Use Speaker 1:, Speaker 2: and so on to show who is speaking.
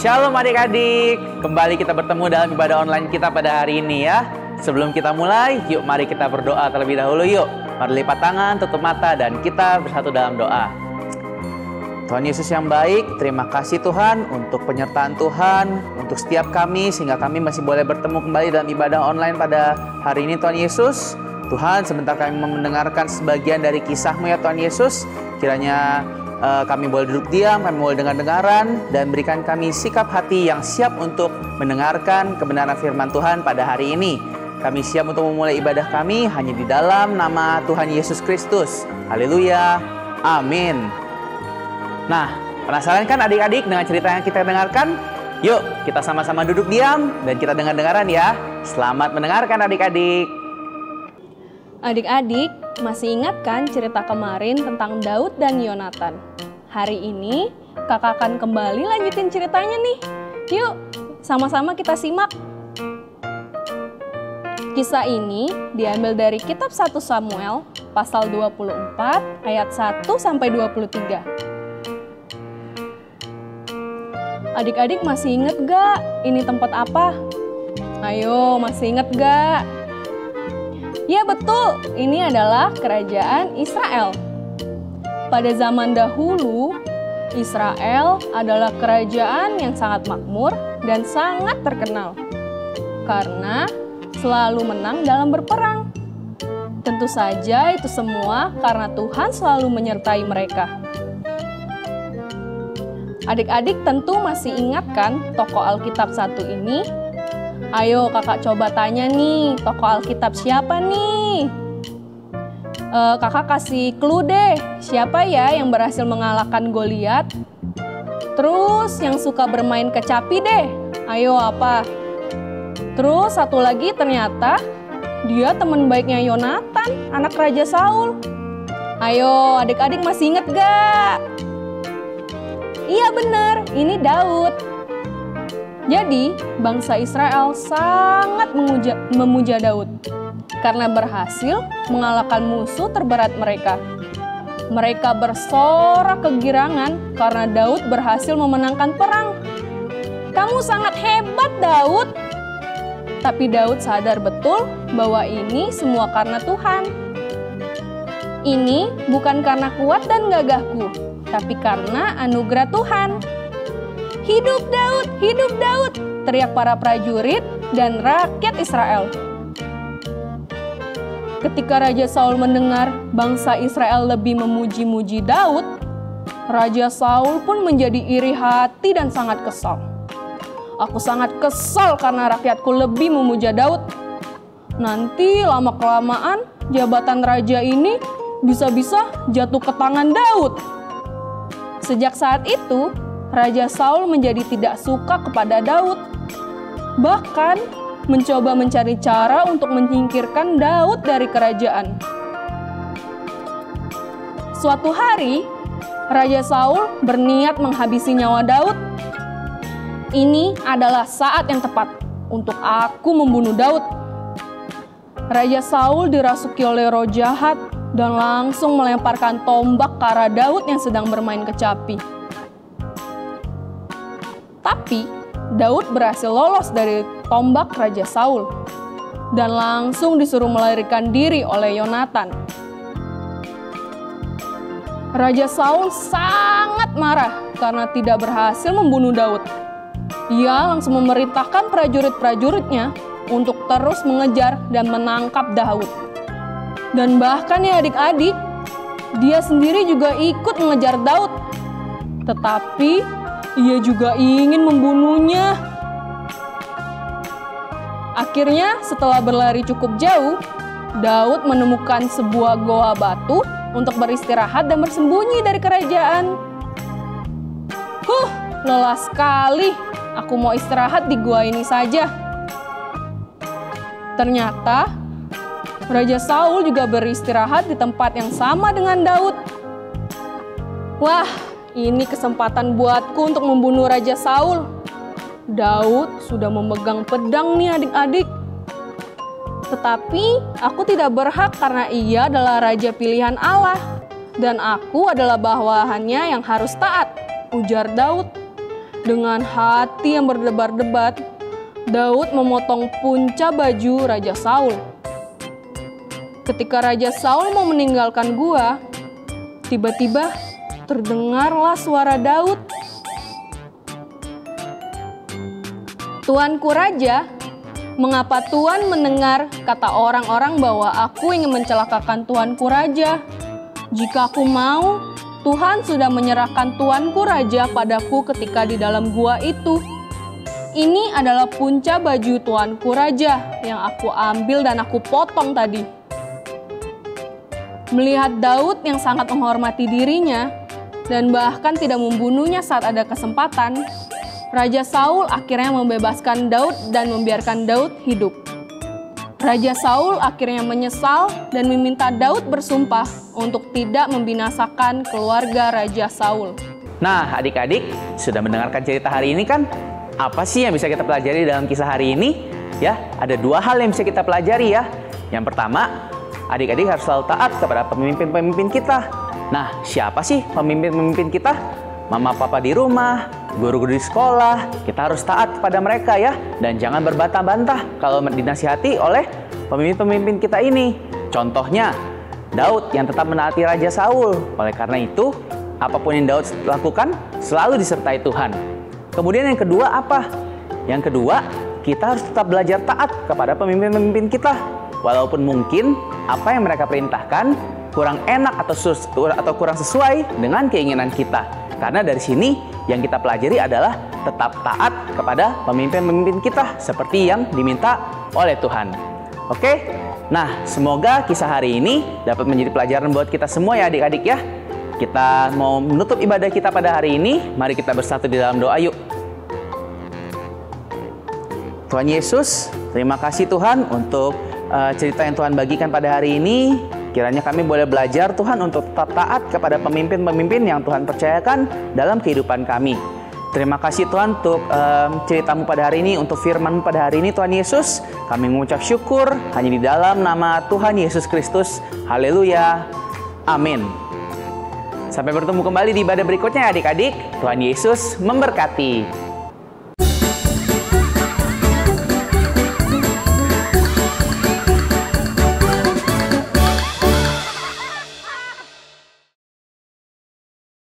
Speaker 1: Shalom adik-adik, kembali kita bertemu dalam ibadah online kita pada hari ini ya. Sebelum kita mulai, yuk mari kita berdoa terlebih dahulu yuk. Mari lipat tangan, tutup mata, dan kita bersatu dalam doa. Tuhan Yesus yang baik, terima kasih Tuhan untuk penyertaan Tuhan, untuk setiap kami, sehingga kami masih boleh bertemu kembali dalam ibadah online pada hari ini Tuhan Yesus. Tuhan, sebentar kami mendengarkan sebagian dari kisah-Mu ya Tuhan Yesus. Kiranya kami boleh duduk diam, kami boleh dengar-dengaran, dan berikan kami sikap hati yang siap untuk mendengarkan kebenaran firman Tuhan pada hari ini. Kami siap untuk memulai ibadah kami hanya di dalam nama Tuhan Yesus Kristus. Haleluya, amin. Nah, penasaran kan adik-adik dengan cerita yang kita dengarkan? Yuk, kita sama-sama duduk diam dan kita dengar-dengaran ya. Selamat mendengarkan adik-adik.
Speaker 2: Adik-adik, masih ingat kan cerita kemarin tentang Daud dan Yonatan? Hari ini, kakak akan kembali lanjutin ceritanya nih. Yuk, sama-sama kita simak. Kisah ini diambil dari kitab 1 Samuel, pasal 24, ayat 1-23. Adik-adik masih inget gak ini tempat apa? Ayo, masih inget gak? Ya betul, ini adalah kerajaan Israel. Pada zaman dahulu, Israel adalah kerajaan yang sangat makmur dan sangat terkenal karena selalu menang dalam berperang. Tentu saja itu semua karena Tuhan selalu menyertai mereka. Adik-adik tentu masih ingat kan tokoh Alkitab satu ini? Ayo kakak coba tanya nih, tokoh Alkitab siapa nih? Kakak kasih clue deh, siapa ya yang berhasil mengalahkan Goliat? Terus yang suka bermain kecapi deh, ayo apa? Terus satu lagi ternyata dia teman baiknya Yonatan, anak Raja Saul. Ayo adik-adik masih inget gak? Iya benar, ini Daud. Jadi, bangsa Israel sangat memuja Daud karena berhasil mengalahkan musuh terberat mereka. Mereka bersorak kegirangan karena Daud berhasil memenangkan perang. Kamu sangat hebat, Daud. Tapi Daud sadar betul bahwa ini semua karena Tuhan. Ini bukan karena kuat dan gagahku, tapi karena anugerah Tuhan. Hidup Daud, teriak para prajurit dan rakyat Israel. Ketika Raja Saul mendengar bangsa Israel lebih memuji-muji Daud, Raja Saul pun menjadi iri hati dan sangat kesal. Aku sangat kesal karena rakyatku lebih memuja Daud. Nanti lama-kelamaan jabatan raja ini bisa-bisa jatuh ke tangan Daud. Sejak saat itu, Raja Saul menjadi tidak suka kepada Daud. Bahkan mencoba mencari cara untuk menyingkirkan Daud dari kerajaan. Suatu hari, Raja Saul berniat menghabisi nyawa Daud. Ini adalah saat yang tepat untuk aku membunuh Daud. Raja Saul dirasuki oleh roh jahat dan langsung melemparkan tombak ke arah Daud yang sedang bermain kecapi. Tapi Daud berhasil lolos dari tombak Raja Saul dan langsung disuruh melarikan diri oleh Yonatan. Raja Saul sangat marah karena tidak berhasil membunuh Daud. Ia langsung memerintahkan prajurit-prajuritnya untuk terus mengejar dan menangkap Daud. Dan bahkan ya adik-adik, dia sendiri juga ikut mengejar Daud. Tetapi ia juga ingin membunuhnya. Akhirnya, setelah berlari cukup jauh, Daud menemukan sebuah goa batu untuk beristirahat dan bersembunyi dari kerajaan. Lelah sekali. Aku mau istirahat di gua ini saja. Ternyata, Raja Saul juga beristirahat di tempat yang sama dengan Daud. Wah, ini kesempatan buatku untuk membunuh Raja Saul. Daud sudah memegang pedang nih adik-adik. Tetapi aku tidak berhak karena ia adalah raja pilihan Allah. Dan aku adalah bawahannya yang harus taat, ujar Daud. Dengan hati yang berdebar-debar, Daud memotong punca baju Raja Saul. Ketika Raja Saul mau meninggalkan gua, tiba-tiba terdengarlah suara Daud. "Tuanku Raja, mengapa Tuan mendengar kata orang-orang bahwa aku ingin mencelakakan Tuanku Raja? Jika aku mau, Tuhan sudah menyerahkan Tuanku Raja padaku ketika di dalam gua itu. Ini adalah punca baju Tuanku Raja yang aku ambil dan aku potong tadi." Melihat Daud yang sangat menghormati dirinya dan bahkan tidak membunuhnya saat ada kesempatan, Raja Saul akhirnya membebaskan Daud dan membiarkan Daud hidup. Raja Saul akhirnya menyesal dan meminta Daud bersumpah untuk tidak membinasakan keluarga Raja Saul.
Speaker 1: Nah, adik-adik sudah mendengarkan cerita hari ini kan? Apa sih yang bisa kita pelajari dalam kisah hari ini? Ya, ada dua hal yang bisa kita pelajari ya. Yang pertama, adik-adik harus selalu taat kepada pemimpin-pemimpin kita. Nah, siapa sih pemimpin-pemimpin kita? Mama papa di rumah, guru-guru di sekolah, kita harus taat kepada mereka ya. Dan jangan berbantah-bantah kalau dinasihati oleh pemimpin-pemimpin kita ini. Contohnya, Daud yang tetap menaati Raja Saul. Oleh karena itu, apapun yang Daud lakukan selalu disertai Tuhan. Kemudian yang kedua apa? Yang kedua, kita harus tetap belajar taat kepada pemimpin-pemimpin kita. Walaupun mungkin apa yang mereka perintahkan kurang enak atau kurang sesuai dengan keinginan kita. Karena dari sini yang kita pelajari adalah tetap taat kepada pemimpin-pemimpin kita seperti yang diminta oleh Tuhan. Oke? Nah, semoga kisah hari ini dapat menjadi pelajaran buat kita semua ya adik-adik ya. Kita mau menutup ibadah kita pada hari ini. Mari kita bersatu di dalam doa yuk. Tuhan Yesus, terima kasih Tuhan untuk cerita yang Tuhan bagikan pada hari ini. Kiranya kami boleh belajar Tuhan untuk tetap taat kepada pemimpin-pemimpin yang Tuhan percayakan dalam kehidupan kami. Terima kasih Tuhan untuk ceritamu pada hari ini, untuk firman-Mu pada hari ini Tuhan Yesus. Kami mengucap syukur hanya di dalam nama Tuhan Yesus Kristus. Haleluya. Amin. Sampai bertemu kembali di ibadah berikutnya adik-adik. Tuhan Yesus memberkati.